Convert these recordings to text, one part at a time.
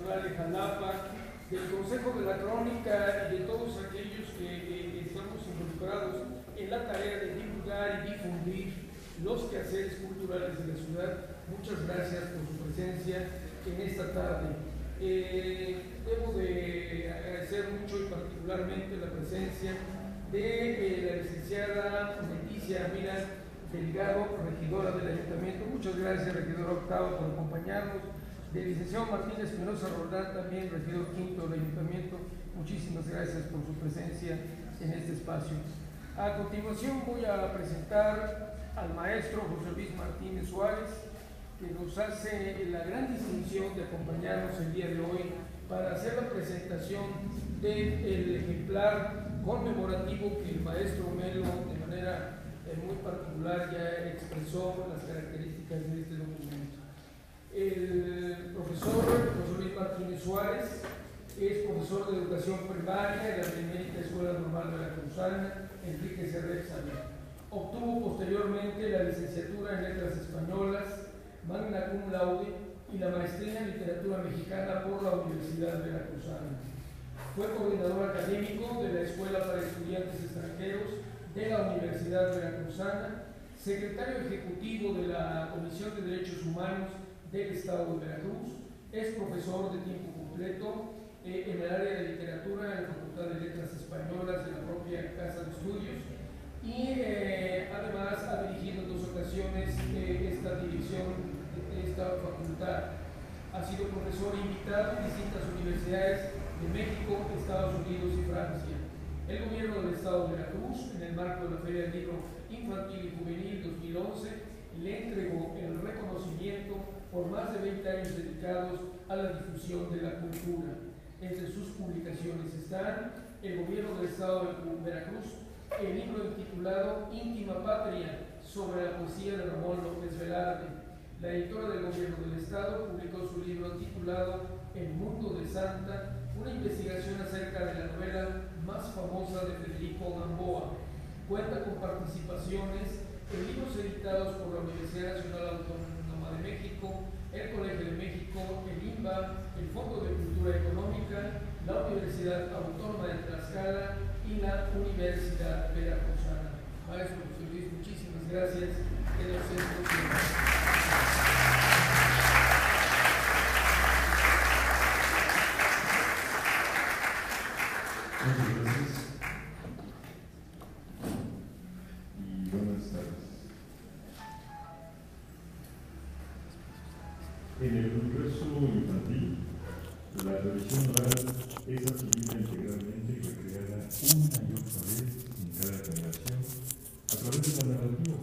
Cultural de Jalapa, del Consejo de la Crónica y de todos aquellos que estamos involucrados en la tarea de divulgar y difundir los quehaceres culturales de la ciudad. Muchas gracias por su presencia en esta tarde. Debo de agradecer mucho y particularmente la presencia de la licenciada Leticia Mira Delgado, regidora del Ayuntamiento. Muchas gracias, regidor octavo, por acompañarnos. Del licenciado Martín Espinosa Roldán, también regidor quinto del Ayuntamiento. Muchísimas gracias por su presencia en este espacio. A continuación voy a presentar al maestro José Luis Martínez Suárez, que nos hace la gran distinción de acompañarnos el día de hoy para hacer la presentación del ejemplar conmemorativo que el maestro Melo, de manera muy particular, ya expresó las características de este documento. El profesor José Luis Martínez Suárez es profesor de educación primaria en la Benemérita Escuela Normal Veracruzana Enrique Cerret Xavier. Obtuvo posteriormente la licenciatura en Letras Españolas, magna cum laude y la maestría en Literatura Mexicana por la Universidad Veracruzana. Fue coordinador académico de la Escuela para Estudiantes Extranjeros de la Universidad Veracruzana, secretario ejecutivo de la Comisión de Derechos Humanos del Estado de Veracruz, es profesor de tiempo completo en el área de literatura en la Facultad de Letras Españolas de la propia Casa de Estudios y además ha dirigido en 2 ocasiones esta dirección de esta facultad. Ha sido profesor invitado en distintas universidades de México, Estados Unidos y Francia. El gobierno del Estado de Veracruz, en el marco de la Feria del Libro Infantil y Juvenil 2011, le entregó el reconocimiento por más de 20 años dedicados a la difusión de la cultura. Entre sus publicaciones están el gobierno del Estado de Veracruz, el libro intitulado Íntima Patria, sobre la poesía de Ramón López Velarde. La editora del gobierno del Estado publicó su libro titulado El Mundo de Santa, una investigación acerca de la novela más famosa de Federico Gamboa. Cuenta con participaciones en libros editados por la Universidad Nacional Autónoma de México, el Colegio de México, el INBA, el Fondo de Cultura Económica, la Universidad Autónoma de Tlaxcala y la Universidad Veracruzana. Maestro José Luis, muchísimas gracias. Que nos Muchas gracias y buenas tardes. En el universo infantil, la tradición oral es adquirida integralmente y recreada una y otra vez en cada generación a través de la narrativa,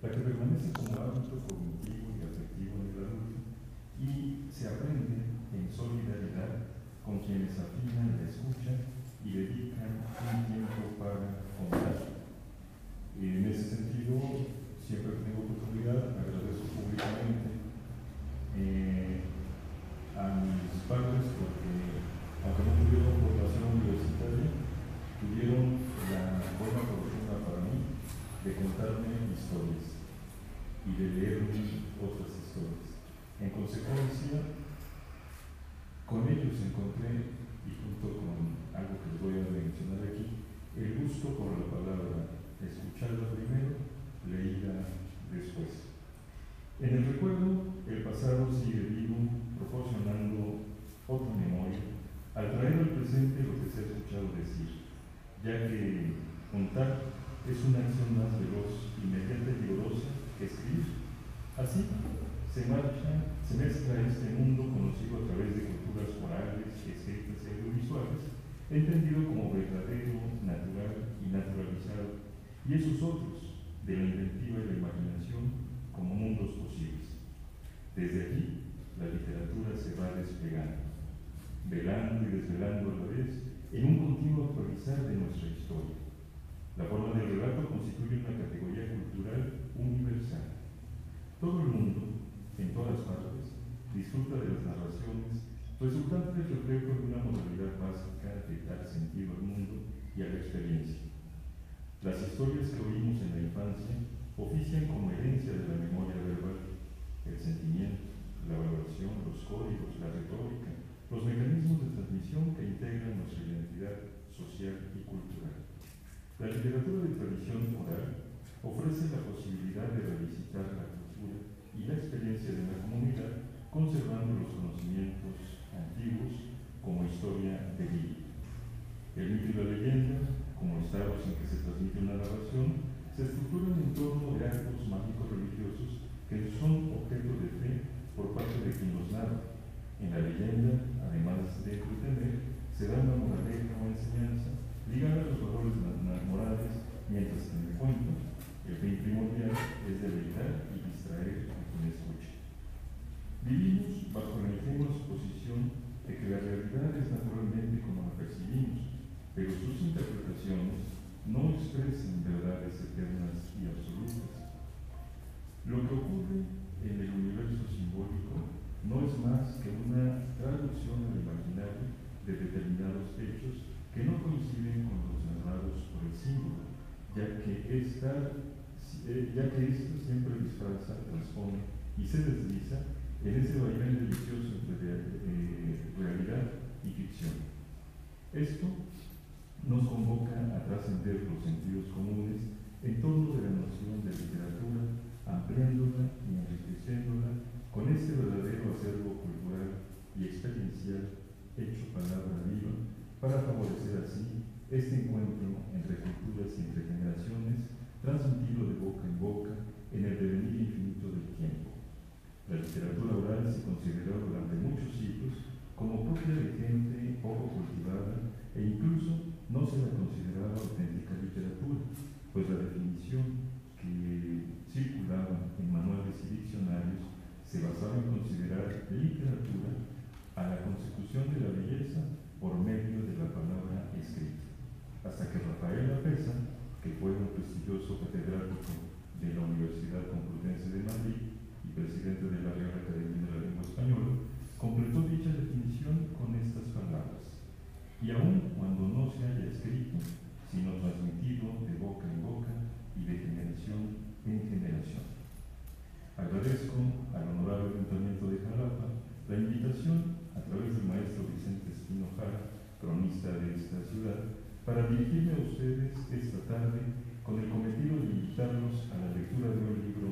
la que permanece como hábito cognitivo y afectivo en el adulto y se aprende en solidaridad con quienes afinan la escucha y dedican un tiempo para contar. En ese sentido, siempre que tengo oportunidad, agradezco públicamente a mis padres porque, aunque no tuvieron formación universitaria, tuvieron la buena fortuna para mí de contarme historias y de leerme otras historias. En consecuencia, con ellos encontré, y junto con algo que les voy a mencionar aquí, el gusto por la palabra, escucharla primero, leída después. En el recuerdo, el pasado sigue vivo, proporcionando otra memoria, al traer al presente lo que se ha escuchado decir, ya que contar es una acción más veloz, inmediata y vigorosa que escribir. Así, se mezcla este mundo conocido a través de culturas orales, escritas y audiovisuales, entendido como verdadero, natural y naturalizado, y esos otros, de la inventiva y la imaginación, como mundos posibles. Desde allí, la literatura se va desplegando, velando y desvelando a la vez, en un continuo actualizar de nuestra historia. La forma del relato constituye una categoría cultural universal. Todo el mundo, en todas partes, disfruta de las narraciones, resultantes reflejo de una modalidad básica de dar sentido al mundo y a la experiencia. Las historias que oímos en la infancia ofician como herencia de la memoria verbal, el sentimiento, la valoración, los códigos, la retórica, los existencia de una comunidad, conservando los conocimientos antiguos como historia de vida. El mito y la leyenda, como estados en que se transmite una narración, se estructuran en torno de actos mágicos religiosos que son objeto de fe por parte de quien los narra. En la leyenda, además de entretener, se da una moraleja o enseñanza ligada a los valores morales, mientras que en el cuento, el fin primordial es deleitar y distraer a quien escucha. Vivimos bajo la ingenua suposición de que la realidad es naturalmente como la percibimos, pero sus interpretaciones no expresan verdades eternas y absolutas. Lo que ocurre en el universo simbólico no es más que una traducción al imaginario de determinados hechos que no coinciden con los narrados por el símbolo, ya que ésto siempre disfraza, transpone y se desliza en ese vaivén delicioso entre realidad y ficción. Esto nos convoca a trascender los sentidos comunes en torno de la noción de literatura, ampliándola y enriqueciéndola con este verdadero acervo cultural y experiencial hecho palabra viva, para favorecer así este encuentro entre culturas y entre generaciones, transmitido de boca en boca en el devenir infinito del tiempo. La literatura oral se consideró durante muchos siglos como propia de gente poco cultivada e incluso no se la consideraba auténtica literatura, pues la definición que circulaba en manuales y diccionarios se basaba en considerar literatura a la consecución de la belleza por medio de la palabra escrita, hasta que Rafael Lapesa, que fue un prestigioso catedrático de la Universidad Complutense de Madrid y presidente de la Real Academia de la Lengua Española, completó dicha definición con estas palabras: y aun cuando no se haya escrito, sino transmitido de boca en boca y de generación en generación. Agradezco al honorable Ayuntamiento de Jalapa la invitación a través del maestro Vicente Espino Jara, cronista de esta ciudad, para dirigirme a ustedes esta tarde con el cometido de invitarlos a la lectura de un libro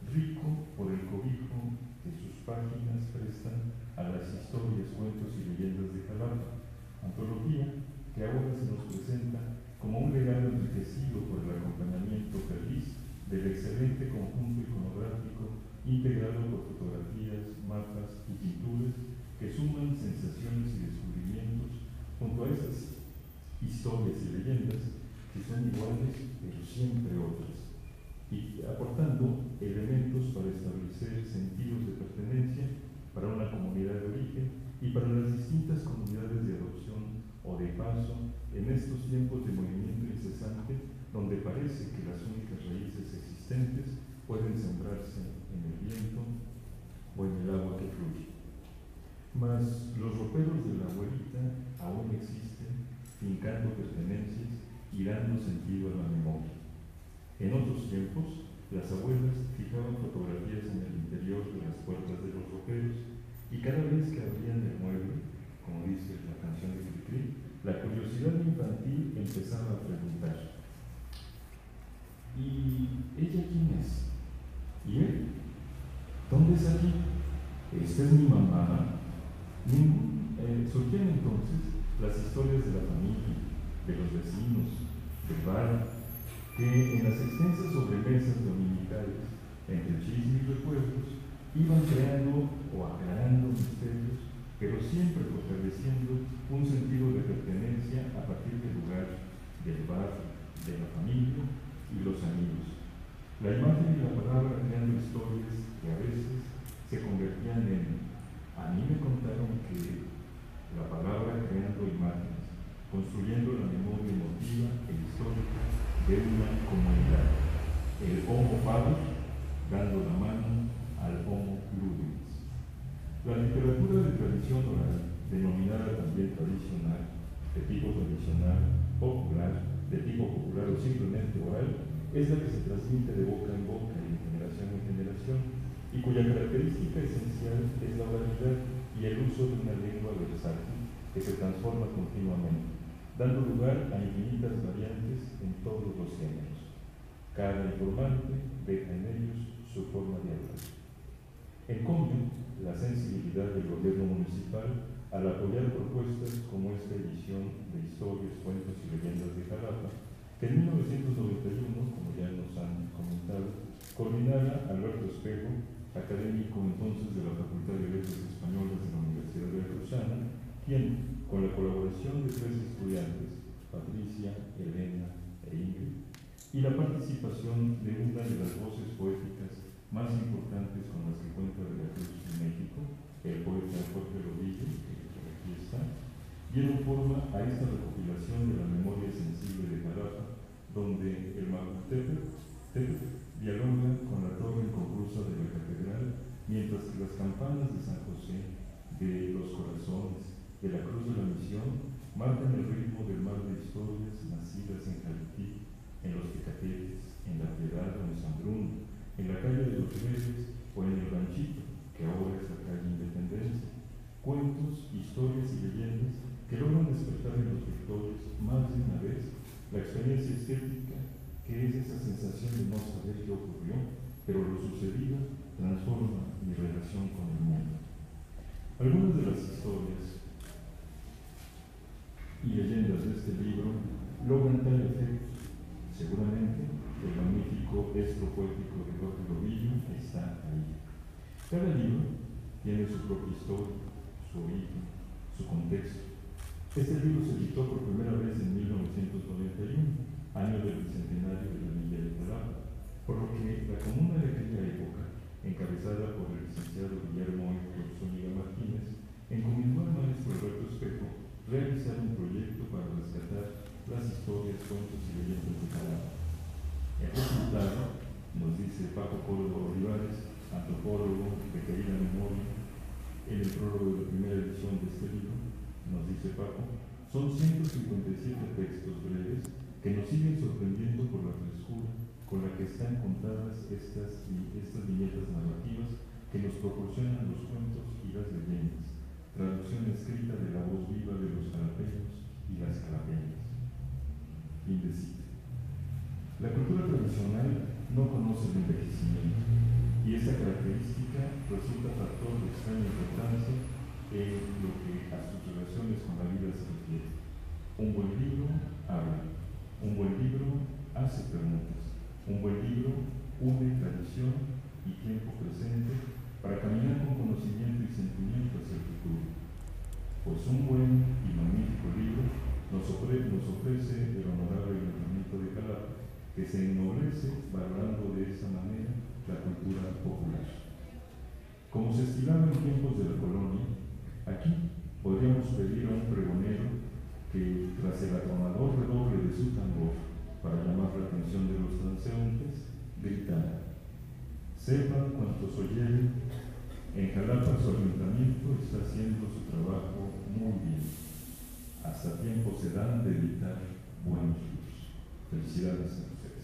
rico por el cobijo que sus páginas prestan a las historias, cuentos y leyendas de Jalapa, antología que ahora se nos presenta como un legado enriquecido por el acompañamiento feliz del excelente conjunto iconográfico integrado por fotografías, mapas y pinturas que suman sensaciones y descubrimientos junto a estas historias y leyendas que son iguales pero siempre otras, y aportando elementos para establecer sentidos de pertenencia para una comunidad de origen y para las distintas comunidades de adopción o de paso en estos tiempos de movimiento incesante, donde parece que las únicas raíces existentes pueden sembrarse en el viento o en el agua que fluye. Mas los roperos de la abuelita aún existen, fincando pertenencias y dando sentido a la memoria. En otros tiempos, las abuelas fijaban fotografías en el interior de las puertas de los roperos, y cada vez que abrían el mueble, como dice la canción de Cricri, la curiosidad infantil empezaba a preguntar: ¿y ella quién es? ¿Y él? ¿Dónde es aquí? ¿Esta es mi mamá? Surgían entonces las historias de la familia, de los vecinos, del barrio, que en las extensas sobremesas dominicales, entre chismes y recuerdos, iban creando o aclarando misterios, pero siempre fortaleciendo un sentido de pertenencia a partir del lugar, del barrio, de la familia y los amigos. La imagen y la palabra creando historias que a veces se convertían en: a mí me contaron que. La palabra creando imágenes, construyendo la memoria emotiva e histórica de una comunidad. El Homo Faber dando la mano al Homo Ludens. La literatura de tradición oral, denominada también tradicional, de tipo tradicional, popular, de tipo popular o simplemente oral, es la que se transmite de boca en boca y de generación en generación, y cuya característica esencial es la oralidad y el uso de una lengua versátil que se transforma continuamente, dando lugar a infinitas variantes en todos los géneros. Cada informante deja en ellos su forma de hablar. Encomiendo la sensibilidad del gobierno municipal al apoyar propuestas como esta edición de historias, cuentos y leyendas de Jalapa, que en 1991, como ya nos han comentado, coordinara Alberto Espejo, académico entonces de la Facultad de Letras Españolas de la Universidad Veracruzana, quien, con la colaboración de 3 estudiantes, Patricia, Elena e Ingrid, y la participación de una de las voces poéticas más importantes con las que cuenta Veracruz en México, el poeta Jorge Rodríguez, que por aquí está, dieron forma a esta recopilación de la memoria sensible de Jalapa, donde el Mapultepec dialoga con la torre inconclusa de la catedral, mientras que las campanas de San José, de los Corazones, de la Cruz de la Misión, marcan el ritmo del mar de historias nacidas en Jalití, en los Tecatetes, en La Piedad o en San Bruno, en la calle de los Reyes o en el Ranchito, que ahora es la calle Independencia. Cuentos, historias y leyendas que logran despertar en los lectores más de una vez la experiencia estética, que es esa sensación de no saber qué ocurrió, pero lo sucedido transforma mi relación con el mundo. Algunas de las historias y leyendas de este libro logran tal efecto. Seguramente el magnífico estro poético de Jorge Rodríguez está ahí. Cada libro tiene su propia historia, su origen, su contexto. Este libro se editó por primera vez en 1991, año del bicentenario de la Villa de Jalapa, por lo que la comuna de aquella época, encabezada por el licenciado Guillermo Héctor Zúñiga Martínez, encomendó al maestro Alberto Espejo realizar un proyecto para rescatar las historias, cuentos y leyendas de Jalapa. El resultado, nos dice Paco Córdoba Olivares, antropólogo de querida memoria, en el prólogo de la primera edición de este libro, nos dice Paco, son 157 textos breves que nos siguen sorprendiendo por la frescura con la que están contadas estas viñetas narrativas que nos proporcionan los cuentos y las leyendas, traducción escrita de la voz viva de los jalapeños y las jalapeñas. Fin de cita. La cultura tradicional no conoce el envejecimiento y esta característica resulta factor de extraña importancia en lo que a sus relaciones con la vida se refiere. Un buen libro habla, un buen libro hace preguntas, un buen libro une tradición y tiempo presente para caminar con conocimiento y sentimiento hacia el futuro. Pues un buen y magnífico libro nos ofrece el honorable Ayuntamiento de Jalapa, que se ennoblece valorando de esa manera la cultura popular. Como se estilaba en tiempos de la colonia, aquí podríamos pedir a un pregonero que, tras el atronador redoble de su tambor para llamar la atención de los transeúntes, gritara: sepan cuantos oyeron, en Jalapa su ayuntamiento está haciendo su trabajo muy bien. Hasta tiempo se dan de editar buenos libros. Felicidades a ustedes.